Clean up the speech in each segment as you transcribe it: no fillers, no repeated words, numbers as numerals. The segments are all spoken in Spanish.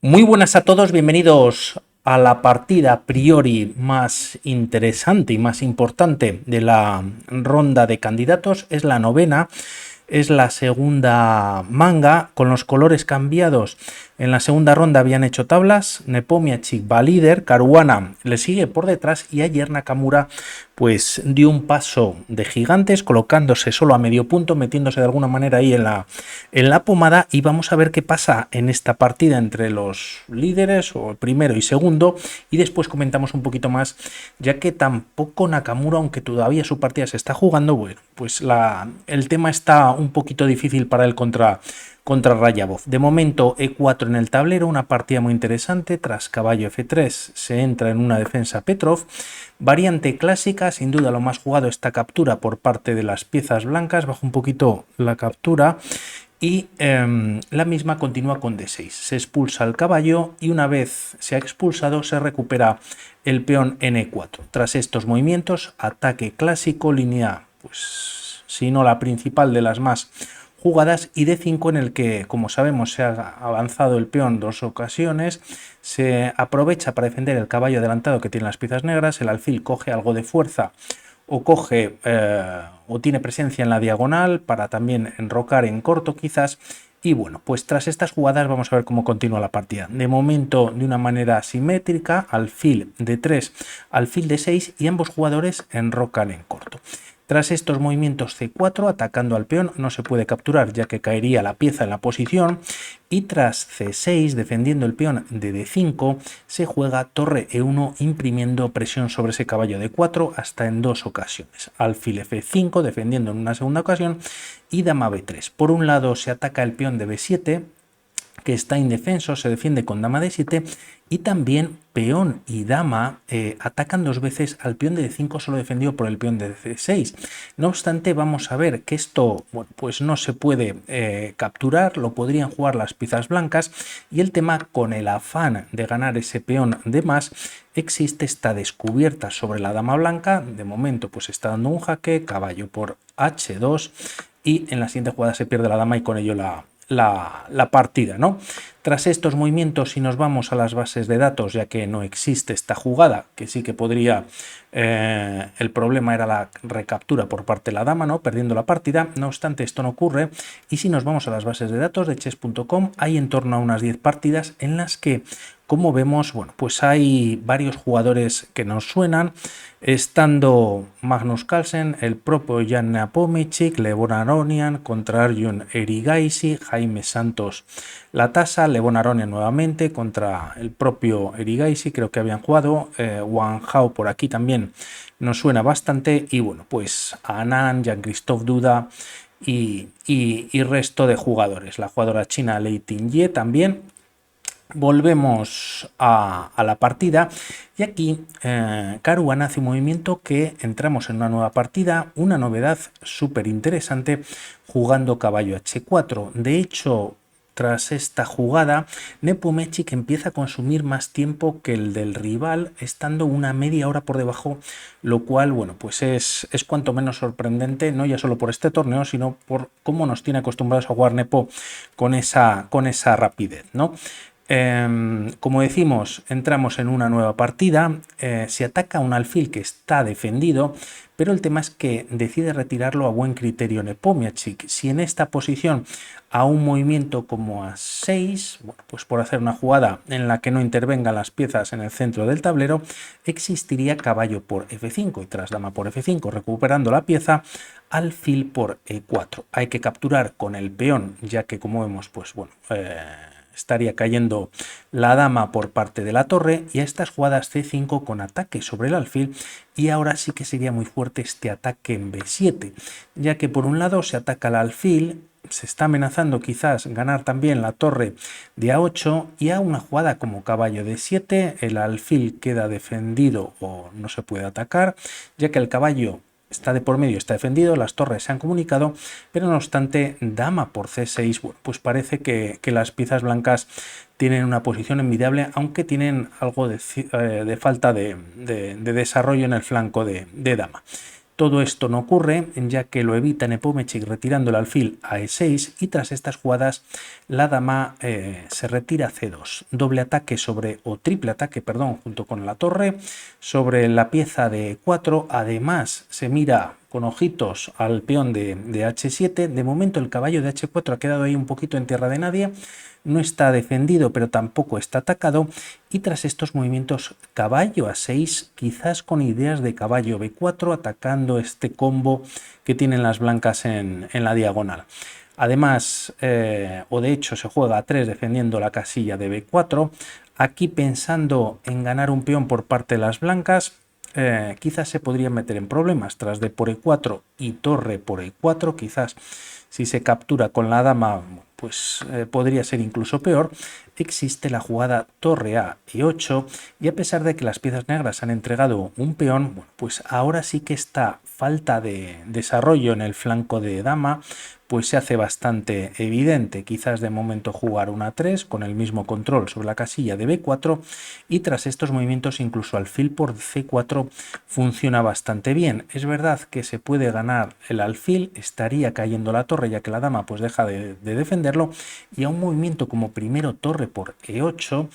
Muy buenas a todos, bienvenidos a la partida a priori más interesante y más importante de la ronda de candidatos. Es la novena, es la segunda manga con los colores cambiados. En la segunda ronda habían hecho tablas, Nepomniachtchi va líder, Caruana le sigue por detrás y ayer Nakamura pues dio un paso de gigantes colocándose solo a medio punto, metiéndose de alguna manera ahí en la pomada, y vamos a ver qué pasa en esta partida entre los líderes o primero y segundo, y después comentamos un poquito más, ya que tampoco Nakamura, aunque todavía su partida se está jugando, bueno, pues el tema está un poquito difícil para él contra Rayabov. De momento E4 en el tablero, una partida muy interesante. Tras caballo F3 se entra en una defensa Petrov. Variante clásica, sin duda lo más jugado, esta captura por parte de las piezas blancas. Bajo un poquito la captura y la misma continúa con D6. Se expulsa el caballo y una vez se ha expulsado se recupera el peón N4. Tras estos movimientos, ataque clásico, línea, pues si no la principal de las más jugadas, y D5 en el que, como sabemos, se ha avanzado el peón dos ocasiones, se aprovecha para defender el caballo adelantado que tiene las piezas negras, el alfil coge algo de fuerza o coge o tiene presencia en la diagonal para también enrocar en corto quizás. Y bueno, pues tras estas jugadas vamos a ver cómo continúa la partida. De momento de una manera simétrica, alfil de 3, alfil de 6, y ambos jugadores enrocan en corto. Tras estos movimientos C4, atacando al peón, no se puede capturar ya que caería la pieza en la posición, y tras C6, defendiendo el peón de D5, se juega torre E1 imprimiendo presión sobre ese caballo D4 hasta en dos ocasiones. Alfil F5 defendiendo en una segunda ocasión y dama B3. Por un lado se ataca el peón de B7, que está indefenso, se defiende con dama d7, y también peón y dama atacan dos veces al peón de d5 solo defendido por el peón de d6. No obstante, vamos a ver que esto, bueno, pues no se puede capturar, lo podrían jugar las piezas blancas, y el tema, con el afán de ganar ese peón de más, existe esta descubierta sobre la dama blanca. De momento pues está dando un jaque, caballo por h2, y en la siguiente jugada se pierde la dama y con ello la partida, ¿no? Tras estos movimientos, si nos vamos a las bases de datos, ya que no existe esta jugada, que sí que podría, el problema era la recaptura por parte de la dama, ¿no? Perdiendo la partida. No obstante, esto no ocurre, y si nos vamos a las bases de datos de chess.com, hay en torno a unas 10 partidas en las que, como vemos, bueno, pues hay varios jugadores que nos suenan, estando Magnus Carlsen, el propio Jan Nepomniachtchi, Levon Aronian contra Arjun Erigaisi, Jaime Santos Latasa, Levon Aronian nuevamente contra el propio Erigaisi, creo que habían jugado, Wang Hao por aquí también nos suena bastante, y bueno, pues Anand, Jean-Christophe Duda y resto de jugadores. La jugadora china Lei Tingye también. Volvemos a la partida, y aquí Caruana hace un movimiento que entramos en una nueva partida, una novedad súper interesante, jugando caballo h4. De hecho, tras esta jugada, Nepomniachtchi empieza a consumir más tiempo que el del rival, estando una media hora por debajo, lo cual, bueno, pues es cuanto menos sorprendente, no ya solo por este torneo, sino por cómo nos tiene acostumbrados a jugar Nepo con esa rapidez, ¿no? Como decimos, entramos en una nueva partida, se ataca un alfil que está defendido, pero el tema es que decide retirarlo a buen criterio Nepomniachtchi. Si en esta posición a un movimiento como a 6, bueno, pues por hacer una jugada en la que no intervengan las piezas en el centro del tablero, existiría caballo por F5 y tras dama por F5, recuperando la pieza, alfil por E4. Hay que capturar con el peón, ya que, como vemos, pues bueno, estaría cayendo la dama por parte de la torre, y a estas jugadas C5 con ataque sobre el alfil, y ahora sí que sería muy fuerte este ataque en B7, ya que por un lado se ataca el alfil, se está amenazando quizás ganar también la torre de A8, y a una jugada como caballo D7 el alfil queda defendido o no se puede atacar, ya que el caballo está de por medio, está defendido, las torres se han comunicado, pero no obstante, dama por C6, bueno, pues parece que las piezas blancas tienen una posición envidiable, aunque tienen algo de falta de desarrollo en el flanco de dama. Todo esto no ocurre, ya que lo evita Nepomniachtchi retirando el alfil a E6 y tras estas jugadas la dama se retira a C2. Doble ataque o triple ataque, perdón, junto con la torre sobre la pieza de E4. Además se mira con ojitos al peón de H7. De momento el caballo de H4 ha quedado ahí un poquito en tierra de nadie. No está defendido, pero tampoco está atacado. Y tras estos movimientos, caballo a 6, quizás con ideas de caballo B4, atacando este combo que tienen las blancas en la diagonal. Además, o de hecho se juega a 3 defendiendo la casilla de B4. Aquí pensando en ganar un peón por parte de las blancas, quizás se podrían meter en problemas tras d por E4 y torre por E4. Quizás si se captura con la dama, pues podría ser incluso peor. Existe la jugada torre a E8 y a pesar de que las piezas negras han entregado un peón, bueno, pues ahora sí que esta falta de desarrollo en el flanco de dama pues se hace bastante evidente. Quizás de momento jugar una 3 con el mismo control sobre la casilla de B4 y tras estos movimientos incluso alfil por C4 funciona bastante bien. Es verdad que se puede ganar el alfil, estaría cayendo la torre ya que la dama pues deja de defenderlo y a un movimiento como primero torre por E8,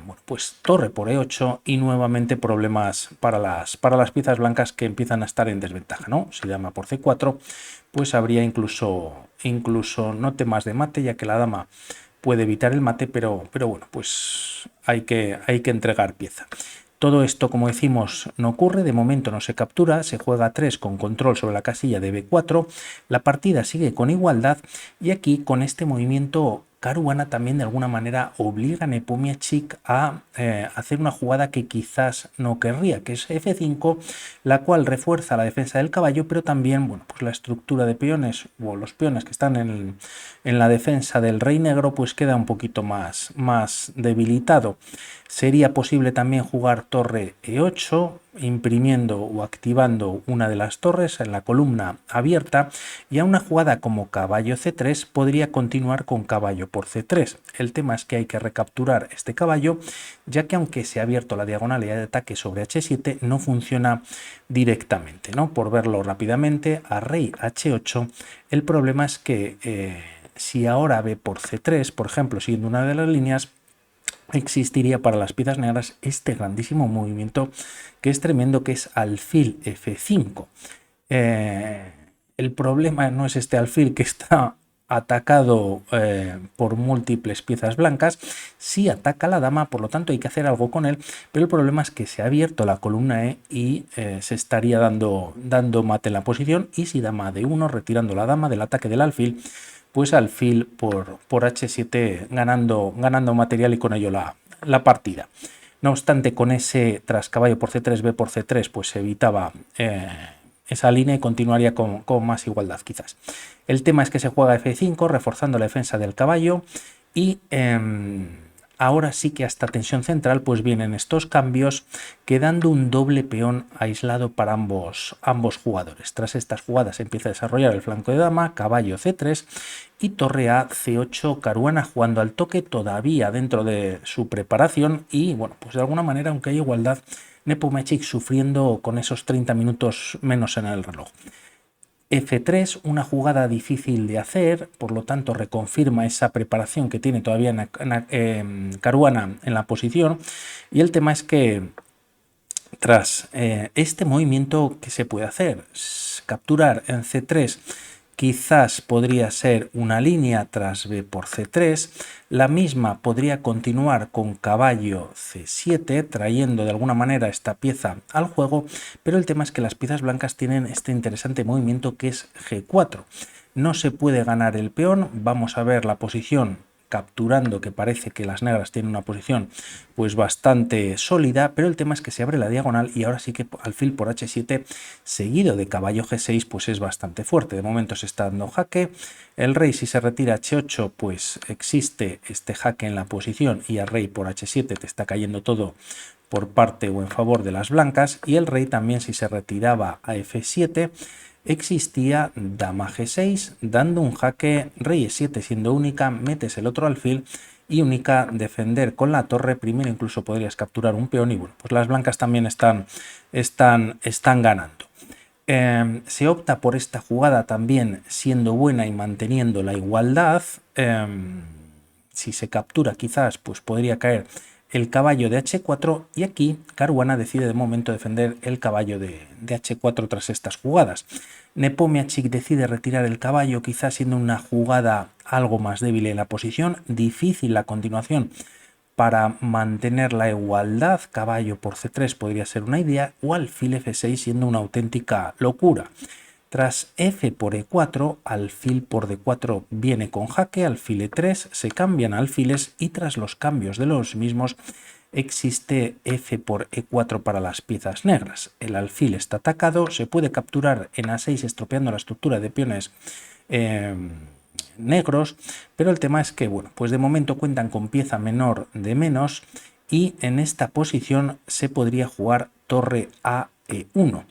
bueno, pues torre por E8 y nuevamente problemas para las piezas blancas que empiezan a estar en desventaja, ¿no? Si dama por C4, pues habría incluso no temas de mate, ya que la dama puede evitar el mate, pero bueno, pues hay que entregar pieza. Todo esto, como decimos, no ocurre, de momento no se captura, se juega a 3 con control sobre la casilla de B4, la partida sigue con igualdad y aquí con este movimiento Caruana también de alguna manera obliga a Nepomniachtchi a hacer una jugada que quizás no querría, que es F5, la cual refuerza la defensa del caballo, pero también bueno, pues la estructura de peones o los peones que están en la defensa del rey negro pues queda un poquito más debilitado. Sería posible también jugar torre E8, imprimiendo o activando una de las torres en la columna abierta, y a una jugada como caballo C3 podría continuar con caballo por C3. El tema es que hay que recapturar este caballo, ya que aunque se ha abierto la diagonal de ataque sobre H7, no funciona directamente, ¿no? Por verlo rápidamente, a rey H8, el problema es que si ahora B por C3, por ejemplo, siguiendo una de las líneas, existiría para las piezas negras este grandísimo movimiento que es tremendo, que es alfil F5. El problema no es este alfil que está atacado por múltiples piezas blancas, sí ataca a la dama, por lo tanto hay que hacer algo con él, pero el problema es que se ha abierto la columna E y se estaría dando mate en la posición, y si dama D1 retirando la dama del ataque del alfil, pues alfil por H7 ganando material y con ello la partida. No obstante, con ese tras caballo por C3, B por C3, pues se evitaba esa línea y continuaría con más igualdad quizás. El tema es que se juega F5, reforzando la defensa del caballo, y ahora sí que hasta tensión central pues vienen estos cambios, quedando un doble peón aislado para ambos jugadores. Tras estas jugadas empieza a desarrollar el flanco de dama, caballo C3 y torre a C8, Caruana jugando al toque todavía dentro de su preparación, y bueno, pues de alguna manera, aunque hay igualdad, Nepomniachtchi sufriendo con esos 30 minutos menos en el reloj. F3, una jugada difícil de hacer, por lo tanto reconfirma esa preparación que tiene todavía Caruana en la posición, y el tema es que tras este movimiento, ¿qué se puede hacer? Capturar en C3 quizás podría ser una línea tras B por C3, la misma podría continuar con caballo C7, trayendo de alguna manera esta pieza al juego, pero el tema es que las piezas blancas tienen este interesante movimiento que es G4. No se puede ganar el peón, vamos a ver la posición capturando, que parece que las negras tienen una posición pues bastante sólida, pero el tema es que se abre la diagonal y ahora sí que alfil por H7 seguido de caballo G6 pues es bastante fuerte. De momento se está dando jaque, el rey si se retira H8 pues existe este jaque en la posición y al rey por H7 te está cayendo todo por parte o en favor de las blancas, y el rey también si se retiraba a F7 existía dama G6 dando un jaque, rey E7 siendo única, metes el otro alfil y única defender con la torre, primero incluso podrías capturar un peón y bueno, pues las blancas también están ganando. Se opta por esta jugada también siendo buena y manteniendo la igualdad. Si se captura quizás pues podría caer el caballo de h4 y aquí Caruana decide de momento defender el caballo de h4 tras estas jugadas. Nepomniachtchi decide retirar el caballo, quizás siendo una jugada algo más débil en la posición, difícil la continuación para mantener la igualdad. Caballo por c3 podría ser una idea, o alfil f6 siendo una auténtica locura. Tras f por e4, alfil por d4 viene con jaque, alfil e3, se cambian alfiles y tras los cambios de los mismos existe f por e4 para las piezas negras. El alfil está atacado, se puede capturar en a6 estropeando la estructura de peones negros, pero el tema es que, bueno, pues de momento cuentan con pieza menor de menos y en esta posición se podría jugar torre a e1.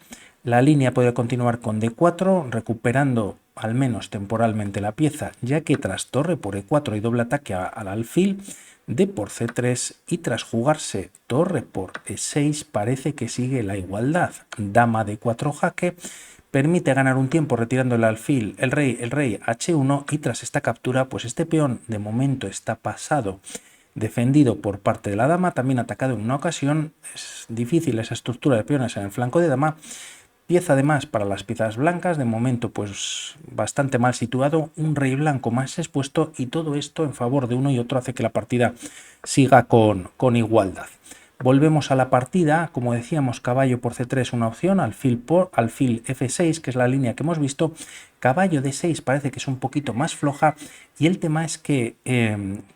La línea podría continuar con d4, recuperando al menos temporalmente la pieza, ya que tras torre por e4 y doble ataque al alfil, d por c3 y tras jugarse torre por e6 parece que sigue la igualdad. Dama d4 jaque, permite ganar un tiempo retirando el alfil, el rey h1 y tras esta captura pues este peón de momento está pasado, defendido por parte de la dama, también atacado en una ocasión. Es difícil esa estructura de peones en el flanco de dama. Pieza además para las piezas blancas, de momento pues bastante mal situado, un rey blanco más expuesto y todo esto en favor de uno y otro hace que la partida siga con igualdad. Volvemos a la partida, como decíamos, caballo por c3 una opción, alfil f6, que es la línea que hemos visto, caballo d6 parece que es un poquito más floja y el tema es que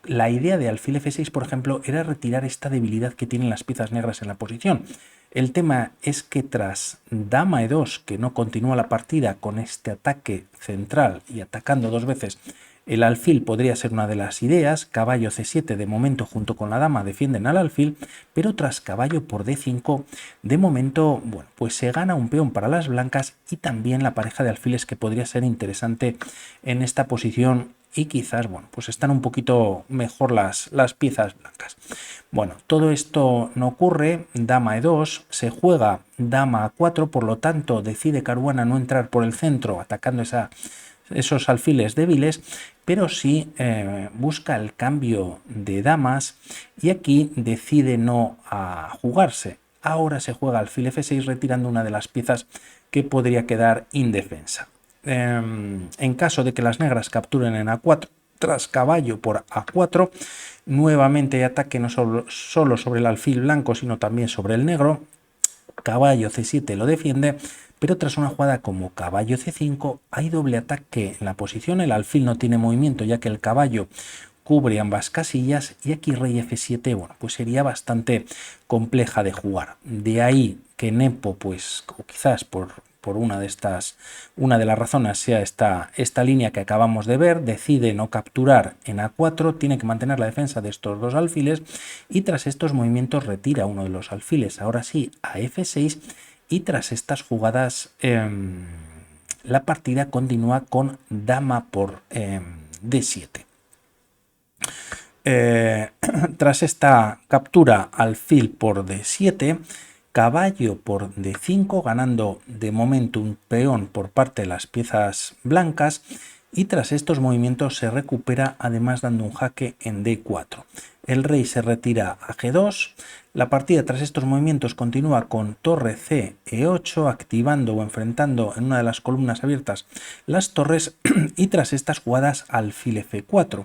la idea de alfil f6, por ejemplo, era retirar esta debilidad que tienen las piezas negras en la posición. El tema es que tras dama e2, que no continúa la partida con este ataque central y atacando dos veces, el alfil podría ser una de las ideas. Caballo c7 de momento junto con la dama defienden al alfil, pero tras caballo por d5 de momento, bueno, pues se gana un peón para las blancas y también la pareja de alfiles que podría ser interesante en esta posición y quizás, bueno, pues están un poquito mejor las piezas blancas. Bueno, todo esto no ocurre, dama e2, se juega dama a4, por lo tanto decide Caruana no entrar por el centro atacando esos alfiles débiles, pero sí busca el cambio de damas y aquí decide no jugarse. Ahora se juega alfil f6 retirando una de las piezas que podría quedar indefensa. En caso de que las negras capturen en a4 tras caballo por a4, nuevamente ataque no solo sobre el alfil blanco sino también sobre el negro. Caballo c7 lo defiende, pero tras una jugada como caballo c5 hay doble ataque en la posición, el alfil no tiene movimiento ya que el caballo cubre ambas casillas y aquí rey f7, bueno, pues sería bastante compleja de jugar. De ahí que Nepo, pues, o quizás por una de las razones sea esta línea que acabamos de ver, decide no capturar en a4, tiene que mantener la defensa de estos dos alfiles y tras estos movimientos retira uno de los alfiles, ahora sí, a f6 y tras estas jugadas la partida continúa con dama por d7. Tras esta captura alfil por d7, caballo por d5, ganando de momento un peón por parte de las piezas blancas y tras estos movimientos se recupera además dando un jaque en d4. El rey se retira a g2, la partida tras estos movimientos continúa con torre c e8, activando o enfrentando en una de las columnas abiertas las torres y tras estas jugadas alfil f4.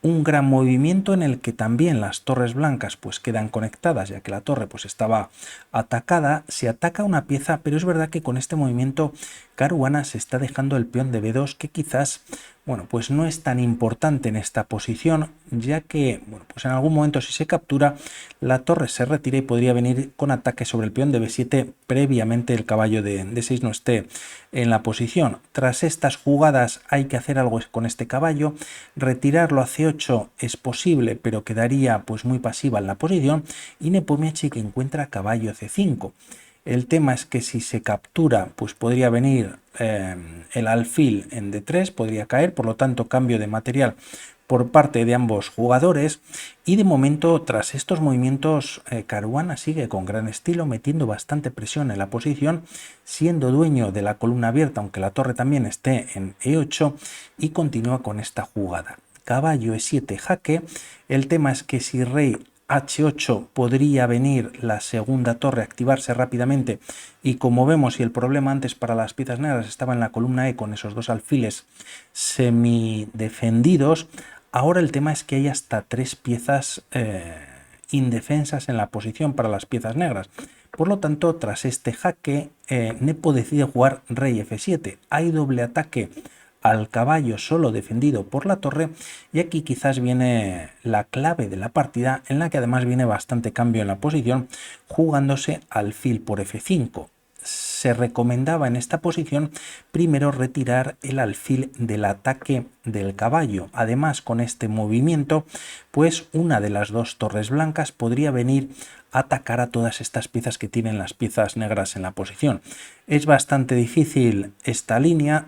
Un gran movimiento en el que también las torres blancas pues quedan conectadas ya que la torre pues estaba atacada, se ataca una pieza, pero es verdad que con este movimiento Caruana se está dejando el peón de b2 que quizás, bueno, pues no es tan importante en esta posición ya que, bueno, pues en algún momento si se captura la torre se retira y podría venir con ataque sobre el peón de b7 previamente el caballo de d6 no esté en la posición. Tras estas jugadas hay que hacer algo con este caballo, retirarlo a c8 es posible pero quedaría pues muy pasiva en la posición y Nepomniachtchi que encuentra caballo c5. El tema es que si se captura pues podría venir el alfil en d3, podría caer, por lo tanto cambio de material por parte de ambos jugadores, y de momento tras estos movimientos Caruana sigue con gran estilo, metiendo bastante presión en la posición, siendo dueño de la columna abierta, aunque la torre también esté en E8, y continúa con esta jugada. Caballo E7 jaque. El tema es que si rey H8 podría venir la segunda torre, activarse rápidamente, y como vemos, y el problema antes para las piezas negras estaba en la columna E con esos dos alfiles semidefendidos, ahora el tema es que hay hasta 3 piezas indefensas en la posición para las piezas negras. Por lo tanto, tras este jaque, Nepo decide jugar rey F7. Hay doble ataque al caballo solo defendido por la torre, y aquí quizás viene la clave de la partida, en la que además viene bastante cambio en la posición, jugándose alfil por F5. Se recomendaba en esta posición primero retirar el alfil del ataque del caballo. Además, con este movimiento, pues una de las dos torres blancas podría venir a atacar a todas estas piezas que tienen las piezas negras en la posición. Es bastante difícil esta línea.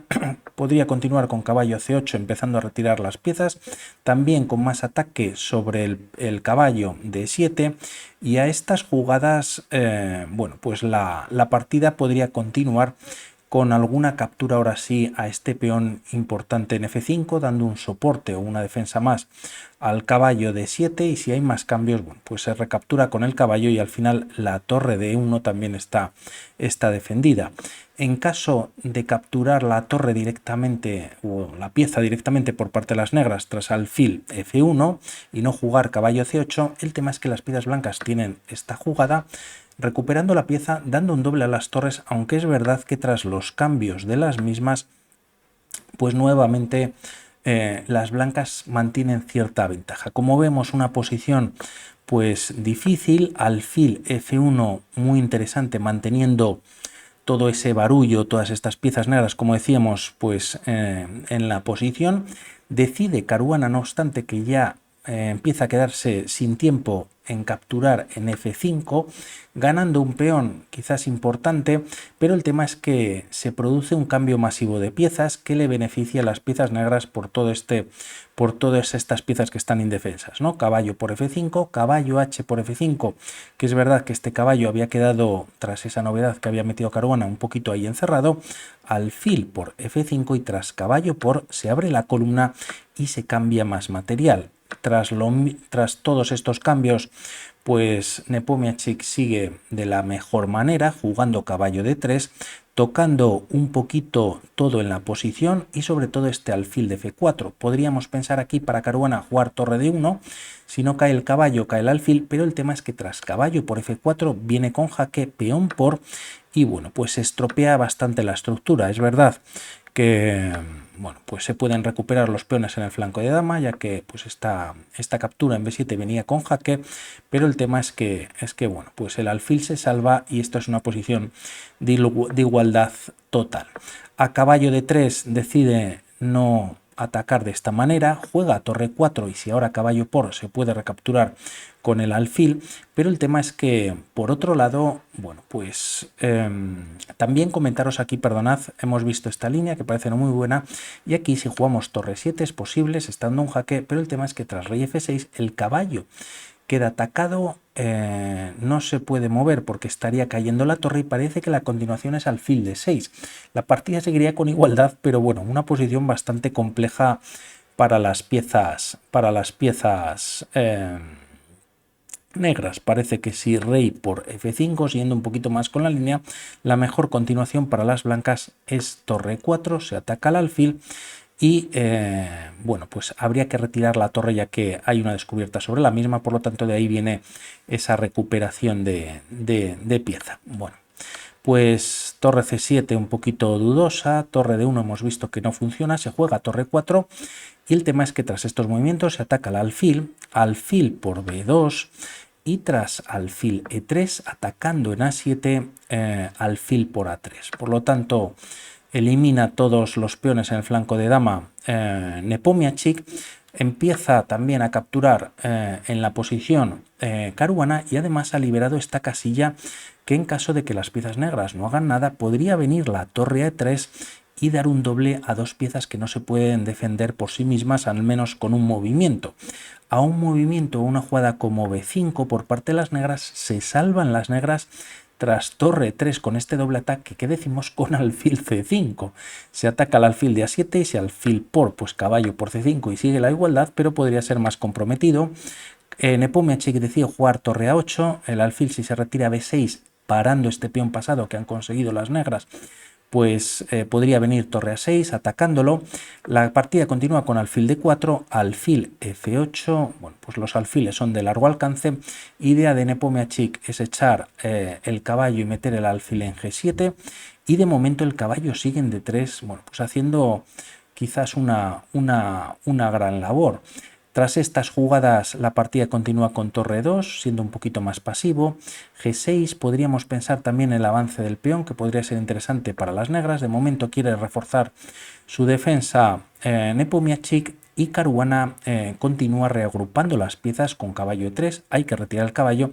Podría continuar con caballo C8 empezando a retirar las piezas, también con más ataque sobre el caballo D7, y a estas jugadas, bueno, pues la partida podría continuar con alguna captura ahora sí a este peón importante en F5, dando un soporte o una defensa más al caballo de 7, y si hay más cambios, bueno, pues se recaptura con el caballo y al final la torre de E1 también está defendida. En caso de capturar la torre directamente o la pieza directamente por parte de las negras tras alfil F1 y no jugar caballo C8, el tema es que las piezas blancas tienen esta jugada, recuperando la pieza, dando un doble a las torres, aunque es verdad que tras los cambios de las mismas, pues nuevamente las blancas mantienen cierta ventaja. Como vemos, una posición pues difícil, alfil F1 muy interesante, manteniendo todo ese barullo, todas estas piezas negras, como decíamos, pues en la posición. Decide Caruana, no obstante, que ya empieza a quedarse sin tiempo en capturar en F5, ganando un peón quizás importante, pero el tema es que se produce un cambio masivo de piezas que le beneficia a las piezas negras por todas estas piezas que están indefensas, ¿no? Caballo por F5, caballo H por F5, que es verdad que este caballo había quedado, tras esa novedad que había metido Caruana, un poquito ahí encerrado, alfil por F5, y tras caballo por se abre la columna y se cambia más material. Tras todos estos cambios, pues Nepomniachtchi sigue de la mejor manera, jugando caballo de 3, tocando un poquito todo en la posición y sobre todo este alfil de F4. Podríamos pensar aquí para Caruana jugar torre de 1, si no cae el caballo cae el alfil, pero el tema es que tras caballo por F4 viene con jaque, peón por, y bueno, pues se estropea bastante la estructura. Es verdad que bueno, pues se pueden recuperar los peones en el flanco de dama, ya que pues esta captura en B7 venía con jaque, pero el tema es que bueno, pues el alfil se salva y esto es una posición de igualdad total. A caballo de 3 decide no atacar de esta manera, juega torre 4, y si ahora caballo por se puede recapturar con el alfil, pero el tema es que por otro lado, bueno, pues también comentaros aquí, perdonad, hemos visto esta línea que parece no muy buena, y aquí si jugamos torre 7 es posible, estando un jaque, pero el tema es que tras rey F6 el caballo queda atacado, no se puede mover porque estaría cayendo la torre, y parece que la continuación es alfil de 6. La partida seguiría con igualdad, pero bueno, una posición bastante compleja para las piezas negras. Parece que si rey por F5, siguiendo un poquito más con la línea, la mejor continuación para las blancas es torre 4, se ataca al alfil, y bueno, pues habría que retirar la torre ya que hay una descubierta sobre la misma, por lo tanto de ahí viene esa recuperación de pieza. Bueno, pues torre C7 un poquito dudosa, torre de 1 hemos visto que no funciona, se juega torre 4, y el tema es que tras estos movimientos se ataca al alfil por B2, y tras alfil E3 atacando en A7, alfil por A3. Por lo tanto, elimina todos los peones en el flanco de dama Nepomniachtchi, empieza también a capturar en la posición Caruana, y además ha liberado esta casilla que en caso de que las piezas negras no hagan nada podría venir la torre E3 y dar un doble a dos piezas que no se pueden defender por sí mismas, al menos con un movimiento. A un movimiento o una jugada como b5 por parte de las negras se salvan las negras tras torre 3 con este doble ataque que decimos con alfil c5. Se ataca al alfil de a7 y si alfil por, pues caballo por c5 y sigue la igualdad, pero podría ser más comprometido. Nepomniachtchi decide jugar torre a8, el alfil si se retira a b6 parando este peón pasado que han conseguido las negras, pues podría venir torre a6 atacándolo. La partida continúa con alfil d4, alfil f8, bueno, pues los alfiles son de largo alcance. Idea de Nepomniachtchi es echar el caballo y meter el alfil en g7 y de momento el caballo sigue en d3, bueno, pues haciendo quizás una gran labor. Tras estas jugadas la partida continúa con torre 2, siendo un poquito más pasivo. G6, podríamos pensar también en el avance del peón, que podría ser interesante para las negras. De momento quiere reforzar su defensa Nepomniachtchi y Caruana continúa reagrupando las piezas con caballo 3. Hay que retirar el caballo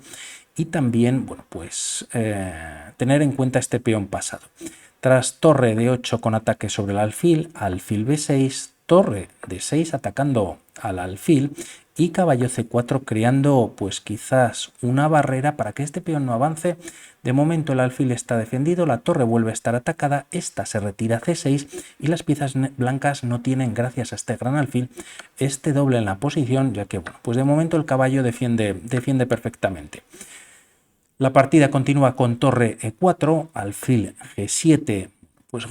y también, bueno, pues tener en cuenta este peón pasado. Tras torre d8 con ataque sobre el alfil, alfil b6, torre d6 atacando al alfil y caballo c4 creando pues quizás una barrera para que este peón no avance. De momento el alfil está defendido, la torre vuelve a estar atacada, esta se retira a c6 y las piezas blancas no tienen, gracias a este gran alfil, este doble en la posición, ya que bueno, pues de momento el caballo defiende perfectamente. La partida continúa con torre e4, alfil g7, pues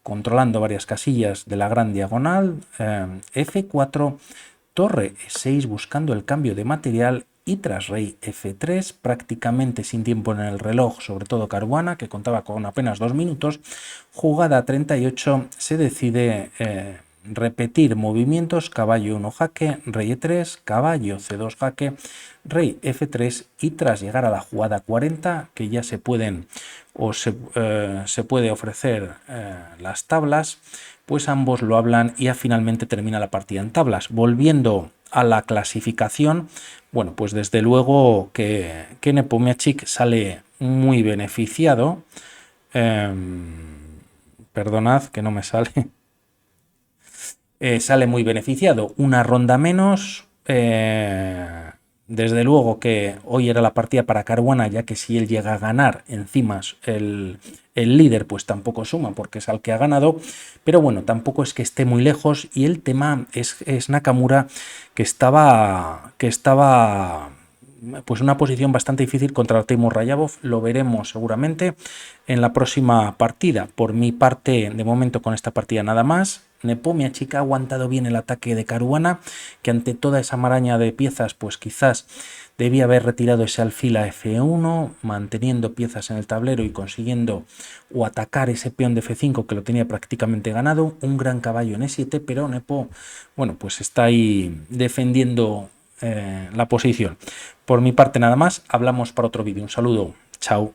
controlando varias casillas de la gran diagonal, f4, torre e6 buscando el cambio de material y tras rey f3, prácticamente sin tiempo en el reloj, sobre todo Caruana, que contaba con apenas 2 minutos, jugada 38, se decide repetir movimientos, caballo 1 jaque, rey e3, caballo c2 jaque, rey f3 y tras llegar a la jugada 40, que ya se pueden o se puede ofrecer las tablas, pues ambos lo hablan y finalmente termina la partida en tablas. Volviendo a la clasificación, bueno, pues desde luego que Nepomniachtchi sale muy beneficiado. Perdonad que no me sale. Sale muy beneficiado. Una ronda menos. Desde luego que hoy era la partida para Caruana, ya que si él llega a ganar encima el líder, pues tampoco suma porque es al que ha ganado. Pero bueno, tampoco es que esté muy lejos. Y el tema es Nakamura, que estaba pues una posición bastante difícil contra Timur Rayabov. Lo veremos seguramente en la próxima partida. Por mi parte, de momento con esta partida nada más. Nepomniachtchi ha aguantado bien el ataque de Caruana, que ante toda esa maraña de piezas, pues quizás debía haber retirado ese alfil a f1, manteniendo piezas en el tablero y consiguiendo o atacar ese peón de f5 que lo tenía prácticamente ganado. Un gran caballo en e7, pero Nepo, bueno, pues está ahí defendiendo la posición. Por mi parte nada más, hablamos para otro vídeo. Un saludo, chao.